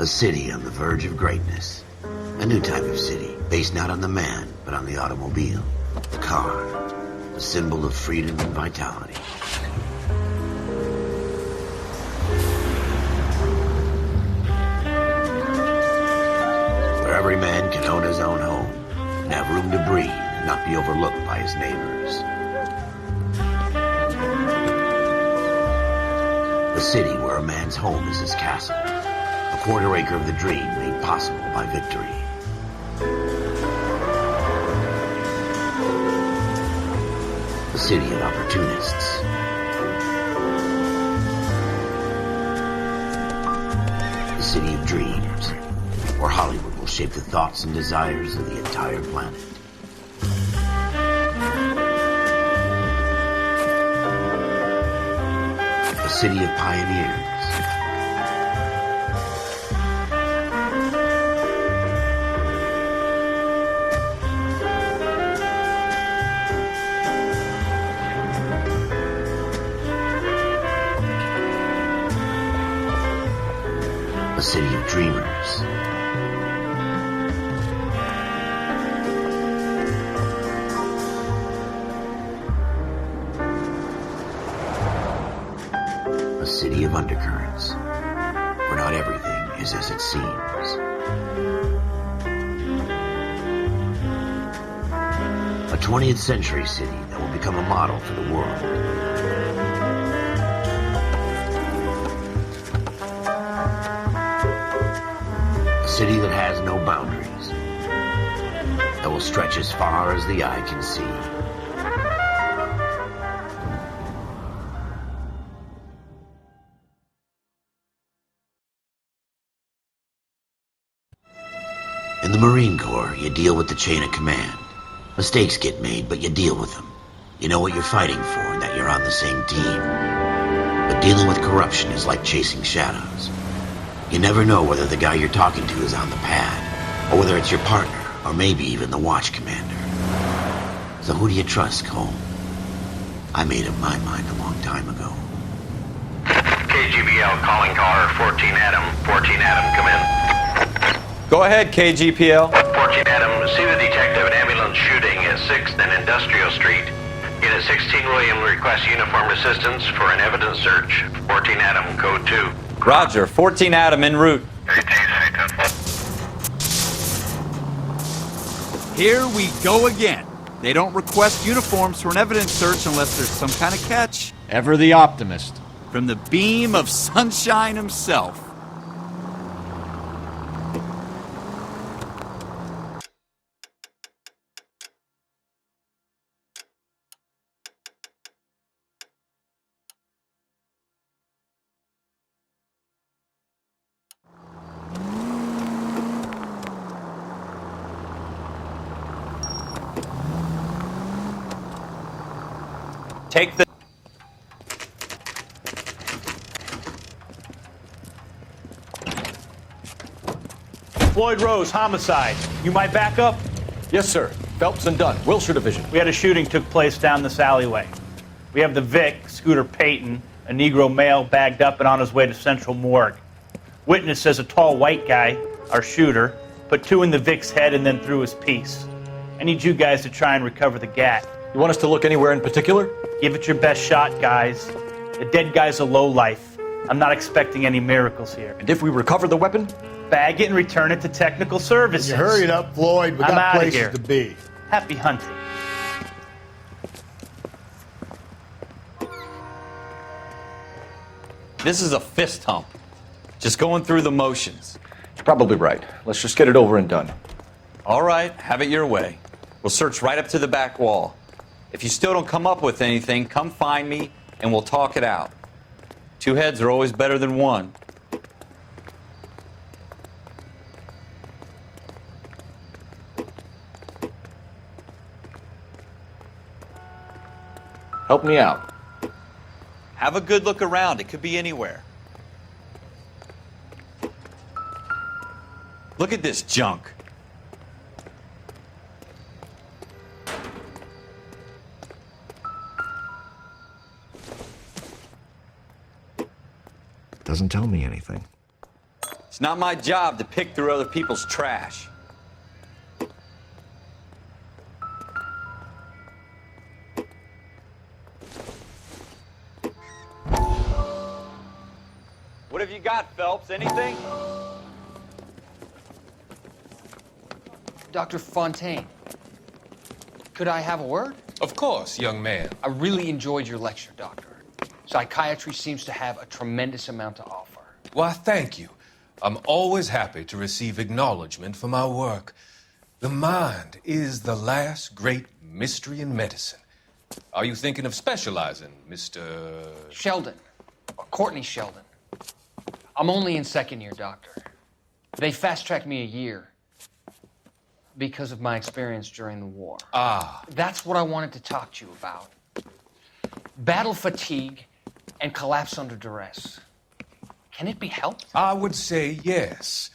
A city on the verge of greatness. A new type of city, based not on the man, but on the automobile. The car. A symbol of freedom and vitality. Where every man can own his own home, and have room to breathe, and not be overlooked by his neighbors. A city where a man's home is his castle. A quarter acre of the dream made possible by victory. A city of opportunists. A city of dreams, where Hollywood will shape the thoughts and desires of the entire planet. A city of pioneers. A city of dreamers. A city of undercurrents, where not everything is as it seems. A 20th century city that will become a model for the world. A city that has no boundaries, that will stretch as far as the eye can see. In the Marine Corps, you deal with the chain of command. Mistakes get made, but you deal with them. You know what you're fighting for and that you're on the same team. But dealing with corruption is like chasing shadows. You never know whether the guy you're talking to is on the pad, or whether it's your partner, or maybe even the watch commander. So who do you trust, Cole? I made up my mind a long time ago. KGBL calling caller 14 Adam. 14 Adam, come in. Go ahead, KGPL. 14 Adam, see the detective at ambulance shooting at 6th and Industrial Street. Unit 16 William requests uniformed assistance for an evidence search. 14 Adam, code 2. Roger, 14 Adam en route. Here we go again. They don't request uniforms for an evidence search unless there's some kind of catch. Ever the optimist. From the beam of sunshine himself. Take the... Floyd Rose, homicide. You might back up? Yes, sir. Phelps and Dunn, Wilshire Division. We had a shooting took place down this alleyway. We have the Vic, Scooter Payton, a Negro male bagged up and on his way to Central Morgue. Witness says a tall white guy, our shooter, put 2 in the Vic's head and then threw his piece. I need you guys to try and recover the gat. You want us to look anywhere in particular? Give it your best shot, guys. The dead guy's a lowlife. I'm not expecting any miracles here. And if we recover the weapon? Bag it and return it to technical services. You hurry it up, Floyd. We I'm got outta places here. to be. Happy hunting. This is a fist hump. Just going through the motions. You're probably right. Let's just get it over and done. All right, have it your way. We'll search right up to the back wall. If you still don't come up with anything, come find me and we'll talk it out. 2 heads are always better than 1. Help me out. Have a good look around. It could be anywhere. Look at this junk. Doesn't tell me anything. It's not my job to pick through other people's trash. What have you got, Phelps? Anything? Dr. Fontaine, could I have a word? Of course, young man. I really enjoyed your lecture, Doctor. Psychiatry seems to have a tremendous amount to offer. Why, thank you. I'm always happy to receive acknowledgement for my work. The mind is the last great mystery in medicine. Are you thinking of specializing, Mr. Sheldon, or Courtney Sheldon. I'm only in second year, Doctor. They fast-tracked me a year because of my experience during the war. Ah. That's what I wanted to talk to you about. Battle fatigue and collapse under duress. Can it be helped? I would say yes,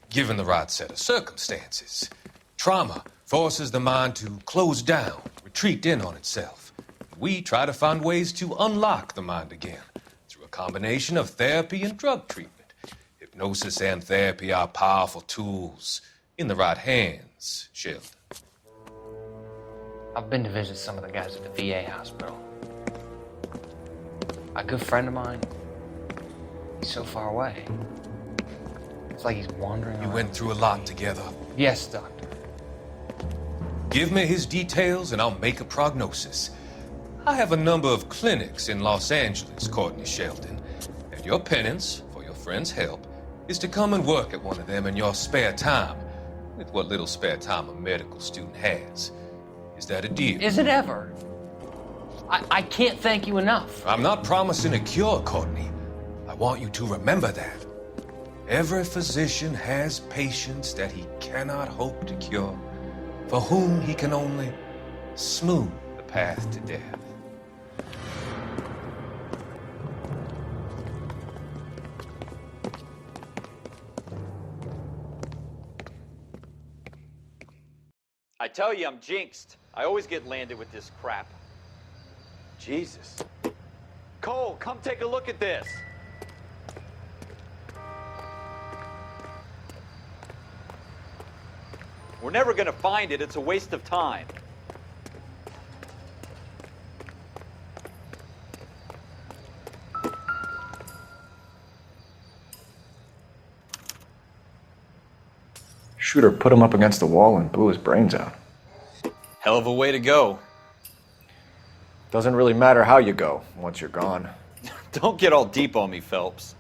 given the right set of circumstances. Trauma forces the mind to close down, retreat in on itself. We try to find ways to unlock the mind again through a combination of therapy and drug treatment. Hypnosis and therapy are powerful tools in the right hands, Sheldon. I've been to visit some of the guys at the VA hospital. A good friend of mine, he's so far away. It's like he's wandering You around. went through a lot together. Yes, Doctor. Give me his details and I'll make a prognosis. I have a number of clinics in Los Angeles, Courtney Sheldon, and your penance, for your friend's help, is to come and work at one of them in your spare time, with what little spare time a medical student has. Is that a deal? Is it ever? I can't thank you enough. I'm not promising a cure, Courtney. I want you to remember that. Every physician has patients that he cannot hope to cure, for whom he can only smooth the path to death. I tell you, I'm jinxed. I always get landed with this crap. Jesus. Cole, come take a look at this. We're never going to find it. It's a waste of time. Shooter put him up against the wall and blew his brains out. Hell of a way to go. Doesn't really matter how you go once you're gone. Don't get all deep on me, Phelps.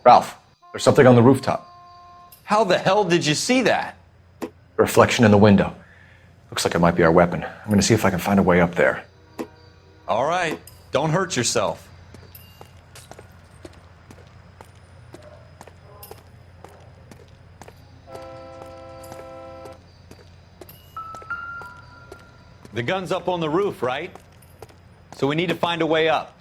Ralph, there's something on the rooftop. How the hell did you see that? A reflection in the window. Looks like it might be our weapon. I'm gonna see if I can find a way up there. All right. Don't hurt yourself. The gun's up on the roof, right? So we need to find a way up.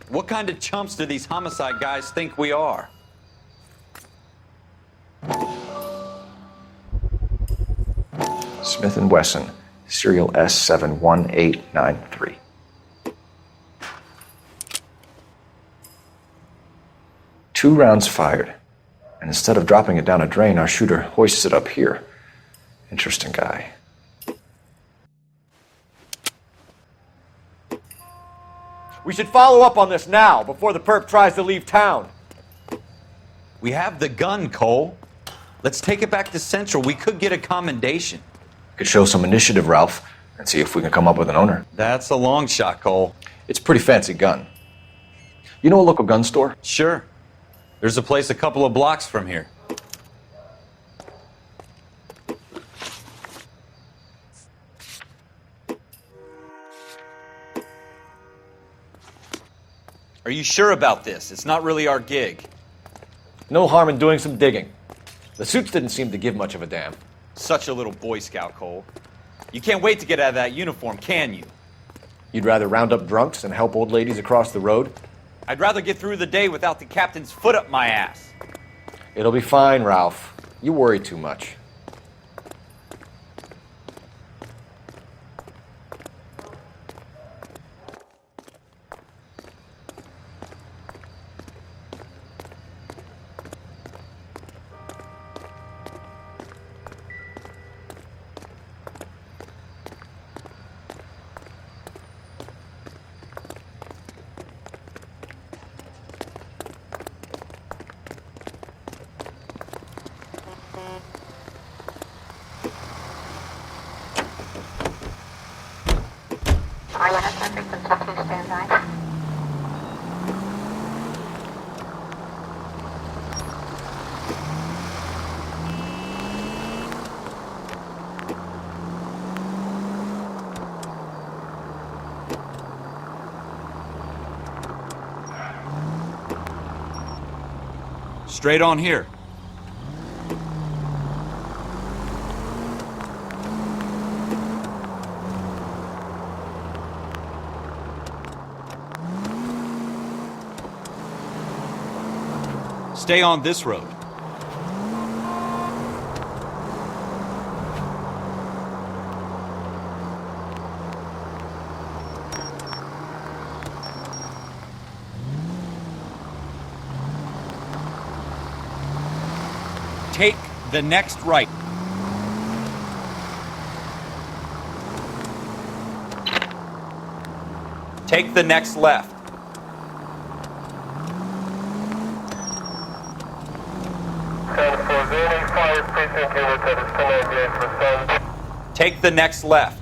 What kind of chumps do these homicide guys think we are? Smith & Wesson, serial S71893. Two rounds fired, and instead of dropping it down a drain, our shooter hoists it up here. Interesting guy. We should follow up on this now, before the perp tries to leave town. We have the gun, Cole. Let's take it back to Central. We could get a commendation. Could show some initiative, Ralph, and see if we can come up with an owner. That's a long shot, Cole. It's a pretty fancy gun. You know a local gun store? Sure. There's a place a couple of blocks from here. Are you sure about this? It's not really our gig. No harm in doing some digging. The suits didn't seem to give much of a damn. Such a little Boy Scout, Cole. You can't wait to get out of that uniform, can you? You'd rather round up drunks and help old ladies across the road? I'd rather get through the day without the captain's foot up my ass. It'll be fine, Ralph. You worry too much. Straight on here. Stay on this road. Take the next right. Take the next left. Take the next left.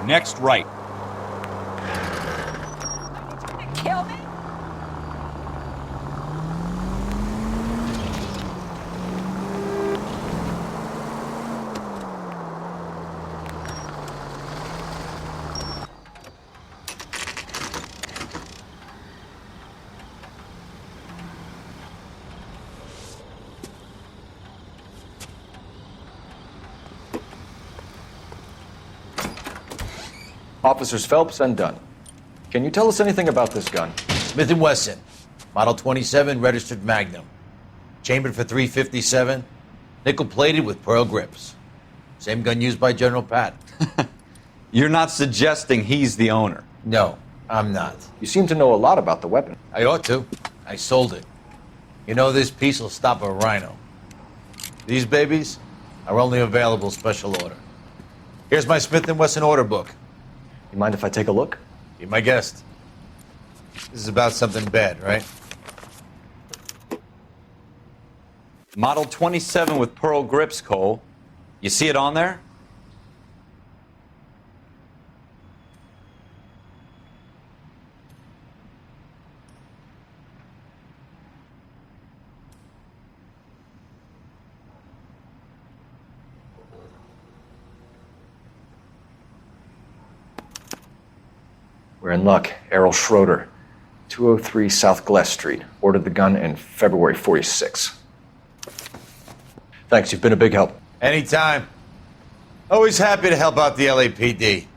Next right. Kill me? Officers Phelps and Dunn. Can you tell us anything about this gun? Smith & Wesson, Model 27, registered Magnum. Chambered for .357, nickel-plated with pearl grips. Same gun used by General Patton. You're not suggesting he's the owner? No, I'm not. You seem to know a lot about the weapon. I ought to. I sold it. You know, this piece will stop a rhino. These babies are only available special order. Here's my Smith & Wesson order book. You mind if I take a look? Be my guest. This is about something bad, right? Model 27 with pearl grips, Cole. You see it on there? We're in luck. Errol Schroeder, 203 South Glass Street. Ordered the gun in February '46. Thanks, you've been a big help. Anytime. Always happy to help out the LAPD.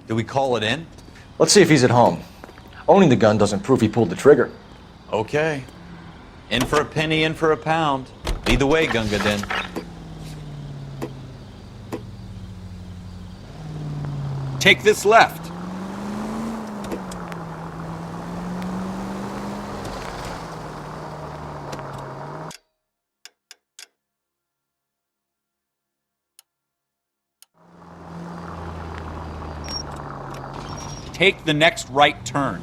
Do we call it in? Let's see if he's at home. Owning the gun doesn't prove he pulled the trigger. Okay. In for a penny, in for a pound. Lead the way, Gunga Din. Take this left. Take the next right turn.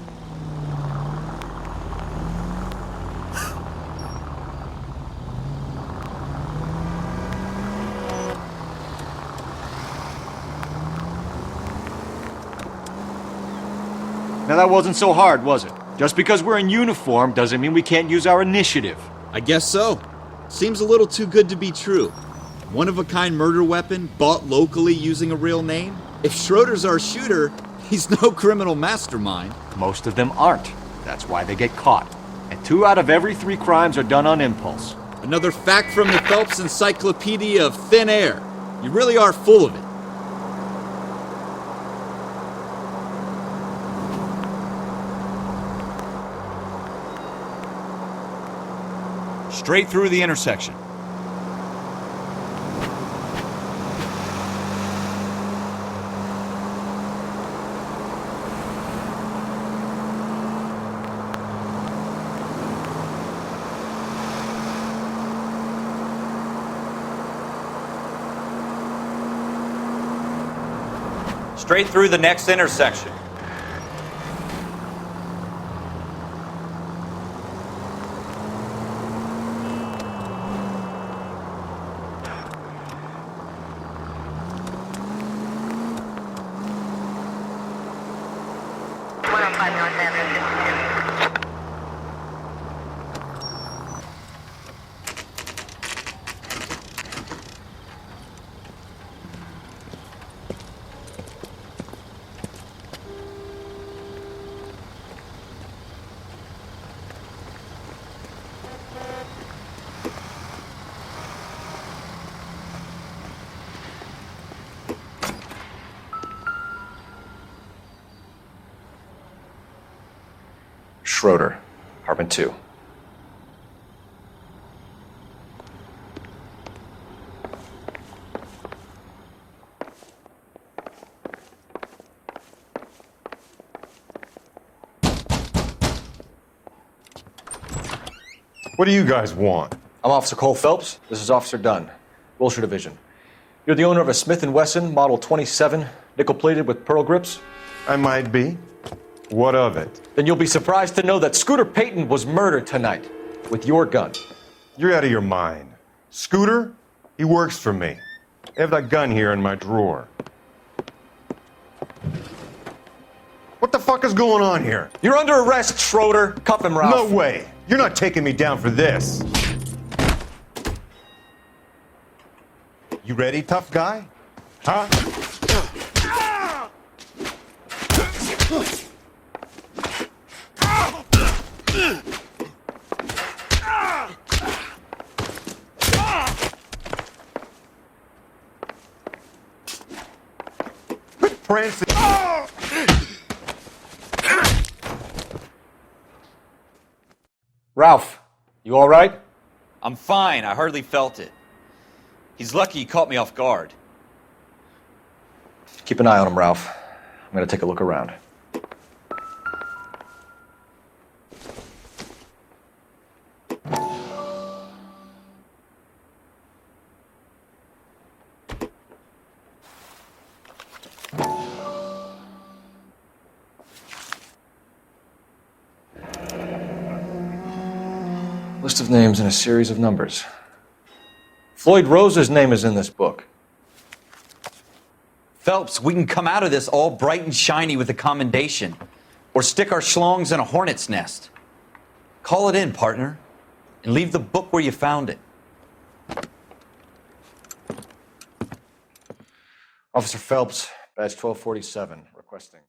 Now that wasn't so hard, was it? Just because we're in uniform doesn't mean we can't use our initiative. I guess so. Seems a little too good to be true. One-of-a-kind murder weapon bought locally using a real name? If Schroeder's our shooter, he's no criminal mastermind. Most of them aren't. That's why they get caught. And 2 out of every 3 crimes are done on impulse. Another fact from the Phelps Encyclopedia of Thin Air. You really are full of it. Straight through the intersection. Straight through the next intersection. Schroeder, apartment 2. What do you guys want? I'm Officer Cole Phelps. This is Officer Dunn, Wilshire Division. You're the owner of a Smith & Wesson Model 27, nickel-plated with pearl grips? I might be. What of it? Then you'll be surprised to know that Scooter Payton was murdered tonight with your gun. You're out of your mind. Scooter? He works for me. I have that gun here in my drawer. What the fuck is going on here? You're under arrest, Schroeder. Cuff him, Ralph. No way. You're not taking me down for this. You ready, tough guy? Huh? Quit prancing. Ralph, you all right? I'm fine. I hardly felt it. He's lucky he caught me off guard. Keep an eye on him, Ralph. I'm going to take a look around. List of names and a series of numbers. Floyd Rose's name is in this book. Phelps, we can come out of this all bright and shiny with a commendation. Or stick our schlongs in a hornet's nest. Call it in, partner. And leave the book where you found it. Officer Phelps, badge 1247, requesting.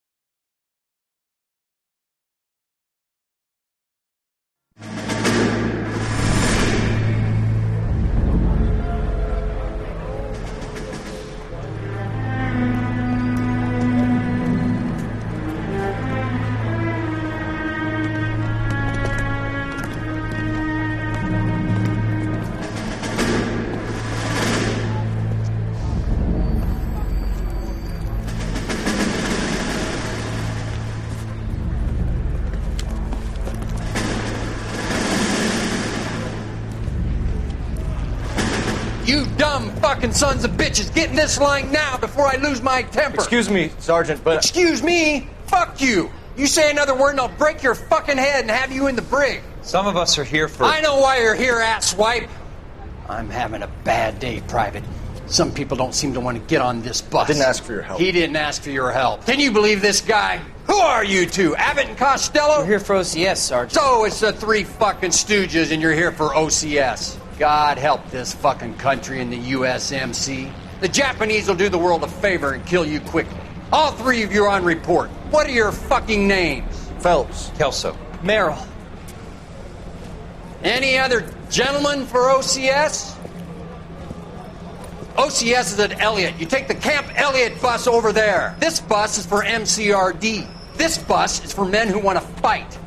You dumb fucking sons of bitches, get in this line now before I lose my temper. Excuse me, Sergeant, but... Excuse me? Fuck you. You say another word and I'll break your fucking head and have you in the brig. Some of us are here for... I know why you're here, asswipe. I'm having a bad day, Private. Some people don't seem to want to get on this bus. I didn't ask for your help. He didn't ask for your help. Can you believe this guy? Who are you two? Abbott and Costello? We're here for OCS, Sergeant. So it's the three fucking stooges and you're here for OCS. God help this fucking country and the USMC. The Japanese will do the world a favor and kill you quickly. All three of you are on report. What are your fucking names? Phelps. Kelso. Merrill. Any other gentlemen for OCS? OCS is at Elliott. You take the Camp Elliott bus over there. This bus is for MCRD. This bus is for men who want to fight.